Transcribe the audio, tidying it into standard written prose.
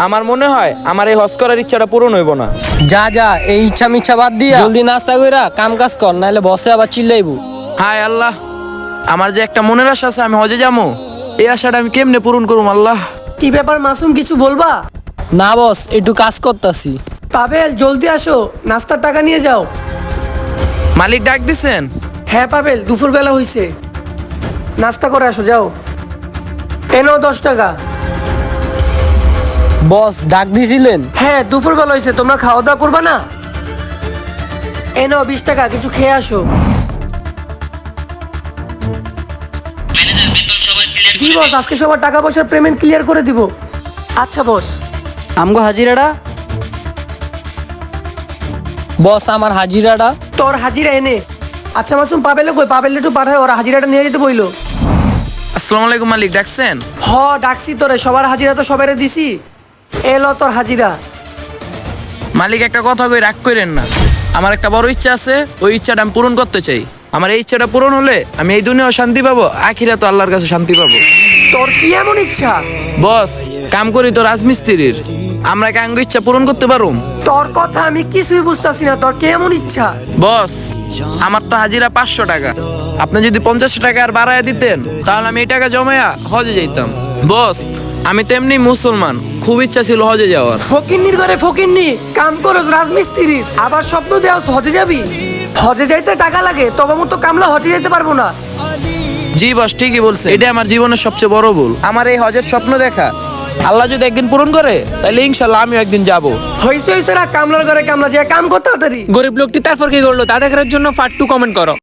আমার মনে হয় আমার এই হজ করার ইচ্ছাটা পূরণ হইব না। যা যা, এই ইচ্ছা মিচ্ছা বাদ দিয়া জলদি নাস্তা কইরা কাম কাজ কর, নাহলে বসে আবার চিল্লাইবো। হায় আল্লাহ, আমার যে একটা মনের আশা আছে আমি হজে যাবো, এই আশাটা আমি কেমনে পূরণ করুম আল্লাহ। কি ব্যাপার মাসুম, কিছু বলবা? না বস, একটু কাজ করতাছি। পাবেল জলদি আসো, নাস্তার টাকা নিয়ে যাও। মালিক ডাক দিছেন? হ্যাঁ পাবেল, দুপুরবেলা হইছে, নাস্তা করে আসো, যাও। এনো 10 টাকা। বস ডাক দিছিলেন? হ্যাঁ দুপুরবেলা হইছে, তোমরা খাওয়া দাওয়া করবা না? এনো 20 টাকা, কিছু খেয়ে আসো। জি বস, আজকে সবার টাকা পয়সার পেমেন্ট ক্লিয়ার করে দিব। আচ্ছা বস। আমগো হাজিরাটা? বস আমার হাজিরাটা। তোর হাজিরা এনে। আচ্ছা মাসুম, পাবেলে কই? পাবেলে একটু পাঠায়, ওরা হাজিরাটা নিয়ে যেতে বইলো। আসসালামু আলাইকুম মালিক, ডাকছেন? হ ডাকছি তোরে, সবার হাজিরা তো সবাইরে দিছি। এলো তোর হাজিরা। মালিক একটা কথা কই, রাগ করেন না। আমার একটা বড় ইচ্ছা আছে, ওই ইচ্ছাটা আমি পূরণ করতে চাই। আমার এই ইচ্ছাটা পূরণ হলে আমি এই দুনিয়াও শান্তি পাবো, আখিরাতে আল্লাহর কাছে শান্তি পাবো। তোর কি এমন ইচ্ছা? বস, কাম করি তো রাজমিস্ত্রির, আমরা কি আঙ্গ ইচ্ছা পূরণ করতে পারুম? তোর কথা আমি কিছুই বুঝতাছি না, তোর কেমন ইচ্ছা? বস, আমার তো হাজিরা 500 টাকা, আপনি যদি 50 টাকা আর বাড়ায় দিতেন তাহলে আমি এই টাকা জমায়া হজে যাইতাম। বস, আমি তেমনি মুসলমান, খুব ইচ্ছা ছিল হজে যাওয়ার। ফকিন্নির ঘরে ফকিন্নি, কাম করস রাজমিস্ত্রির, আবার স্বপ্ন দেওস হজে যাবি? হজে যাইতে টাকা লাগে, তবে মতো কামলা হজে যেতে পারবো না। জি বস, ঠিকই বলছে, এটা আমার জীবনের সবচেয়ে বড় ভুল। আমার এই হজের স্বপ্ন দেখা আল্লাহ যদি একদিন পূরণ করে তাহলে ইনশাল্লাহ আমিও একদিন যাব। হইছে হইছে না, কামলার ঘরে কামলা যায় কাম করতে তাড়াতাড়ি। গরিব লোকটি তারপর কি করলো তা দেখার জন্য পার্ট 2 কমেন্ট করো।